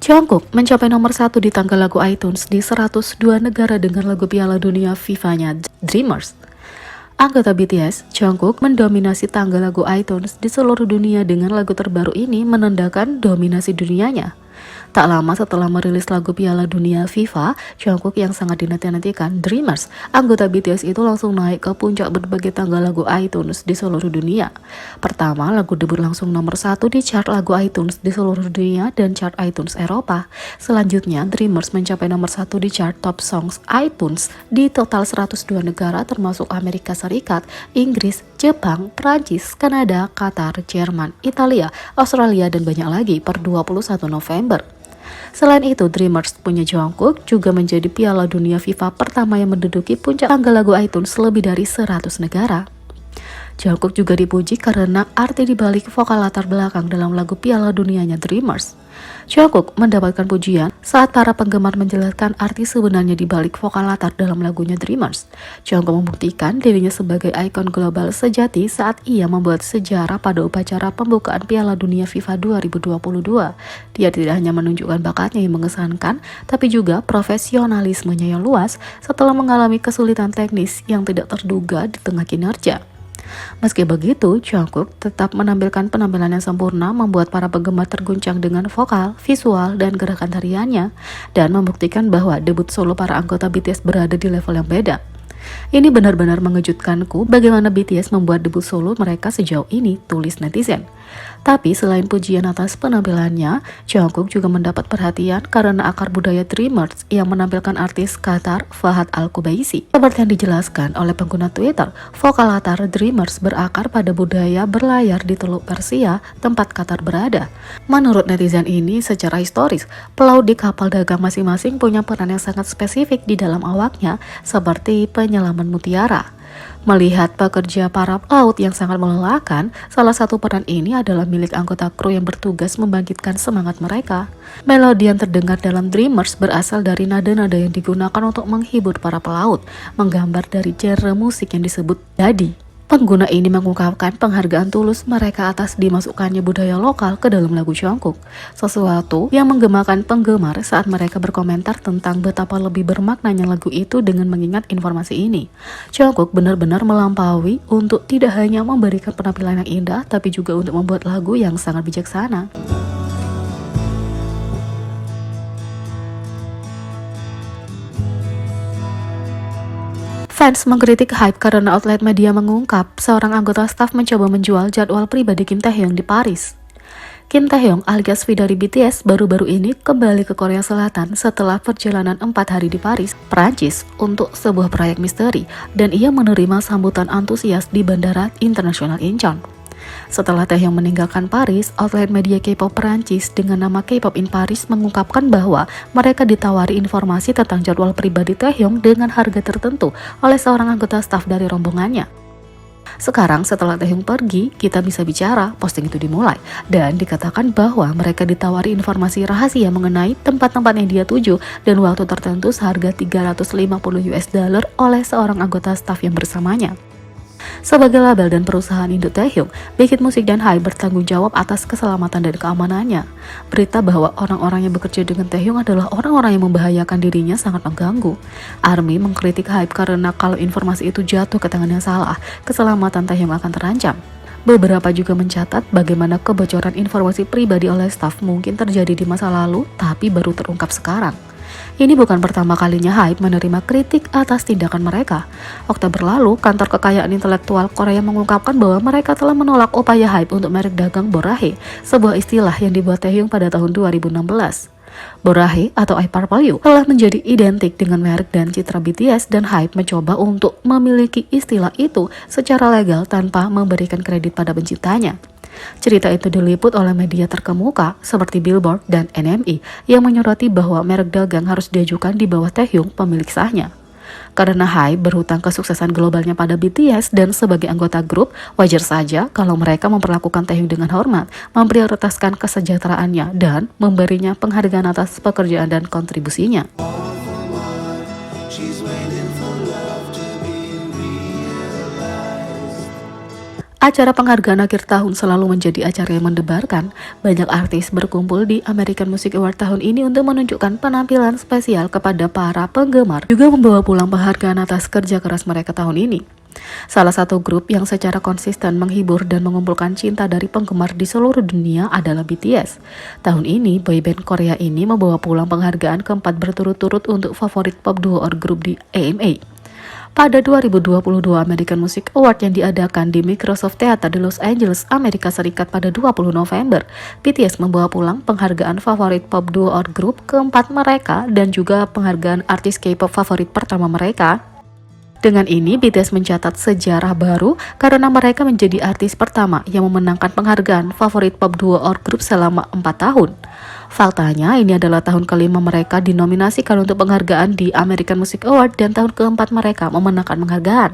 Jungkook mencapai nomor 1 di tangga lagu iTunes di 102 negara dengan lagu Piala Dunia FIFA-nya Dreamers. Anggota BTS, Jungkook mendominasi tangga lagu iTunes di seluruh dunia dengan lagu terbaru ini menandakan dominasi dunianya. Tak lama setelah merilis lagu Piala Dunia FIFA, Jungkook yang sangat dinanti-nantikan, Dreamers, anggota BTS itu langsung naik ke puncak berbagai tangga lagu iTunes di seluruh dunia. Pertama, lagu debut langsung nomor 1 di chart lagu iTunes di seluruh dunia dan chart iTunes Eropa. Selanjutnya, Dreamers mencapai nomor 1 di chart Top Songs iTunes di total 102 negara termasuk Amerika Serikat, Inggris, Jepang, Prancis, Kanada, Qatar, Jerman, Italia, Australia, dan banyak lagi per 21 November. Selain itu, Dreamers punya Jungkook juga menjadi Piala Dunia FIFA pertama yang menduduki puncak tangga lagu iTunes lebih dari 100 negara. Jungkook juga dipuji karena arti dibalik vokal latar belakang dalam lagu Piala Dunianya Dreamers. Jungkook mendapatkan pujian saat para penggemar menjelaskan arti sebenarnya dibalik vokal latar dalam lagunya Dreamers. Jungkook membuktikan dirinya sebagai ikon global sejati saat ia membuat sejarah pada upacara pembukaan Piala Dunia FIFA 2022. Dia tidak hanya menunjukkan bakatnya yang mengesankan, tapi juga profesionalismenya yang luas setelah mengalami kesulitan teknis yang tidak terduga di tengah kinerja. Meski begitu, Jungkook tetap menampilkan penampilan yang sempurna, membuat para penggemar terguncang dengan vokal, visual, dan gerakan tariannya, dan membuktikan bahwa debut solo para anggota BTS berada di level yang beda. Ini benar-benar mengejutkanku bagaimana BTS membuat debut solo mereka sejauh ini, tulis netizen. Tapi selain pujian atas penampilannya, Jungkook juga mendapat perhatian karena akar budaya Dreamers yang menampilkan artis Qatar Fahad Al-Kubaisi. Seperti yang dijelaskan oleh pengguna Twitter, vokal latar Dreamers berakar pada budaya berlayar di Teluk Persia, tempat Qatar berada. Menurut netizen ini, secara historis, pelaut di kapal dagang masing-masing punya peran yang sangat spesifik di dalam awaknya, seperti penyelaman mutiara. Melihat pekerja para pelaut yang sangat melelahkan, salah satu peran ini adalah milik anggota kru yang bertugas membangkitkan semangat mereka. Melodi yang terdengar dalam Dreamers berasal dari nada-nada yang digunakan untuk menghibur para pelaut, menggambar dari genre musik yang disebut dadi. Pengguna ini mengungkapkan penghargaan tulus mereka atas dimasukkannya budaya lokal ke dalam lagu Jungkook, sesuatu yang menggemakan penggemar saat mereka berkomentar tentang betapa lebih bermaknanya lagu itu dengan mengingat informasi ini. Jungkook benar-benar melampaui untuk tidak hanya memberikan penampilan yang indah, tapi juga untuk membuat lagu yang sangat bijaksana. Fans mengkritik HYBE karena outlet media mengungkap seorang anggota staf mencoba menjual jadwal pribadi Kim Taehyung di Paris. Kim Taehyung alias V dari BTS baru-baru ini kembali ke Korea Selatan setelah perjalanan 4 hari di Paris, Prancis untuk sebuah proyek misteri, dan ia menerima sambutan antusias di Bandara Internasional Incheon. Setelah Taehyung meninggalkan Paris, outlet media K-pop Perancis dengan nama K-pop in Paris mengungkapkan bahwa mereka ditawari informasi tentang jadwal pribadi Taehyung dengan harga tertentu oleh seorang anggota staf dari rombongannya. Sekarang setelah Taehyung pergi, kita bisa bicara, posting itu dimulai, dan dikatakan bahwa mereka ditawari informasi rahasia mengenai tempat-tempat yang dia tuju dan waktu tertentu seharga $350 oleh seorang anggota staf yang bersamanya. Sebagai label dan perusahaan induk Taehyung, Big Hit Music dan HYBE bertanggung jawab atas keselamatan dan keamanannya. Berita bahwa orang-orang yang bekerja dengan Taehyung adalah orang-orang yang membahayakan dirinya sangat mengganggu. ARMY mengkritik HYBE karena kalau informasi itu jatuh ke tangan yang salah, keselamatan Taehyung akan terancam. Beberapa juga mencatat bagaimana kebocoran informasi pribadi oleh staf mungkin terjadi di masa lalu, tapi baru terungkap sekarang. Ini bukan pertama kalinya HYBE menerima kritik atas tindakan mereka. Oktober lalu, kantor kekayaan intelektual Korea mengungkapkan bahwa mereka telah menolak upaya HYBE untuk merek dagang Borahae, sebuah istilah yang dibuat Taehyung pada tahun 2016. Borahae atau I Purple You telah menjadi identik dengan merek dan citra BTS, dan HYBE mencoba untuk memiliki istilah itu secara legal tanpa memberikan kredit pada penciptanya. Cerita itu diliput oleh media terkemuka seperti Billboard dan NME yang menyoroti bahwa merek dagang harus diajukan di bawah Taehyung, pemilik sahnya. Karena HYBE berhutang kesuksesan globalnya pada BTS dan sebagai anggota grup, wajar saja kalau mereka memperlakukan Taehyung dengan hormat, memprioritaskan kesejahteraannya, dan memberinya penghargaan atas pekerjaan dan kontribusinya. Acara penghargaan akhir tahun selalu menjadi acara yang mendebarkan. Banyak artis berkumpul di American Music Award tahun ini untuk menunjukkan penampilan spesial kepada para penggemar, juga membawa pulang penghargaan atas kerja keras mereka tahun ini. Salah satu grup yang secara konsisten menghibur dan mengumpulkan cinta dari penggemar di seluruh dunia adalah BTS. Tahun ini, boyband Korea ini membawa pulang penghargaan keempat berturut-turut untuk favorit pop duo or grup di AMA. Pada 2022 American Music Award yang diadakan di Microsoft Theater di Los Angeles, Amerika Serikat pada 20 November, BTS membawa pulang penghargaan favorit pop duo or grup keempat mereka dan juga penghargaan artis K-pop favorit pertama mereka. Dengan ini, BTS mencatat sejarah baru karena mereka menjadi artis pertama yang memenangkan penghargaan favorit pop duo or grup selama 4 tahun. Faktanya, ini adalah tahun kelima mereka dinominasikan untuk penghargaan di American Music Award dan tahun keempat mereka memenangkan penghargaan.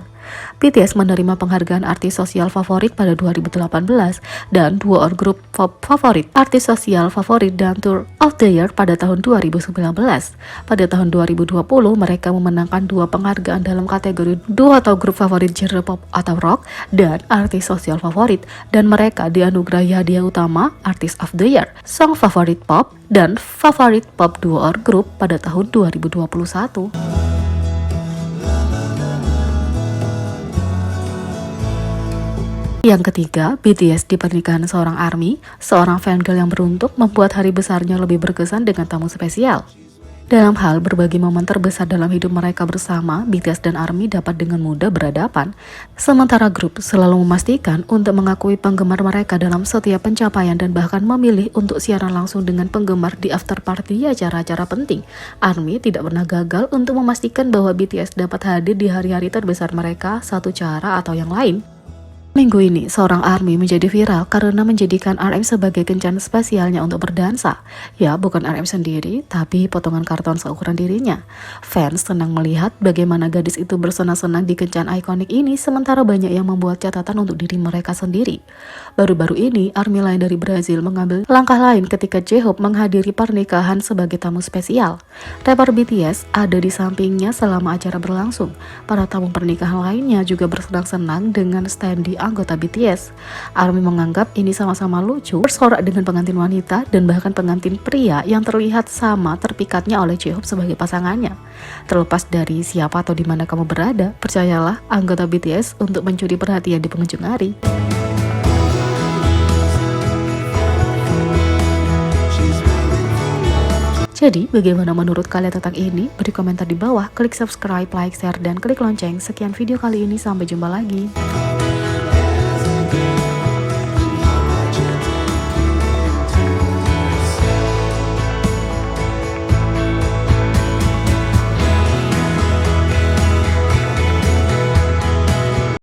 BTS menerima penghargaan artis sosial favorit pada 2018 dan duo or grup pop favorit, artis sosial favorit dan Tour of the Year pada tahun 2019. Pada tahun 2020, mereka memenangkan 2 penghargaan dalam kategori duo atau grup favorit genre pop atau rock dan artis sosial favorit, dan mereka dianugerahi hadiah utama Artist of the Year, Song Favorit Pop, dan Favorit Pop Duo or Grup pada tahun 2021. Yang ketiga, BTS di pernikahan seorang ARMY, seorang fangirl yang beruntung membuat hari besarnya lebih berkesan dengan tamu spesial. Dalam hal berbagi momen terbesar dalam hidup mereka bersama, BTS dan ARMY dapat dengan mudah berhadapan. Sementara grup selalu memastikan untuk mengakui penggemar mereka dalam setiap pencapaian dan bahkan memilih untuk siaran langsung dengan penggemar di after party acara-acara penting. ARMY tidak pernah gagal untuk memastikan bahwa BTS dapat hadir di hari-hari terbesar mereka, satu cara atau yang lain. Minggu ini, seorang ARMY menjadi viral karena menjadikan RM sebagai kencan spesialnya untuk berdansa. Ya, bukan RM sendiri, tapi potongan karton seukuran dirinya. Fans senang melihat bagaimana gadis itu bersenang-senang di kencan ikonik ini, sementara banyak yang membuat catatan untuk diri mereka sendiri. Baru-baru ini, ARMY lain dari Brazil mengambil langkah lain ketika J-Hope menghadiri pernikahan sebagai tamu spesial. Rapper BTS ada di sampingnya selama acara berlangsung. Para tamu pernikahan lainnya juga bersenang-senang dengan stand anggota BTS. ARMY menganggap ini sama-sama lucu, bersorak dengan pengantin wanita dan bahkan pengantin pria yang terlihat sama terpikatnya oleh J-Hope sebagai pasangannya. Terlepas dari siapa atau di mana kamu berada, percayalah anggota BTS untuk mencuri perhatian di pengunjung hari. Jadi, bagaimana menurut kalian tentang ini? Beri komentar di bawah, klik subscribe, like, share, dan klik lonceng. Sekian video kali ini, sampai jumpa lagi.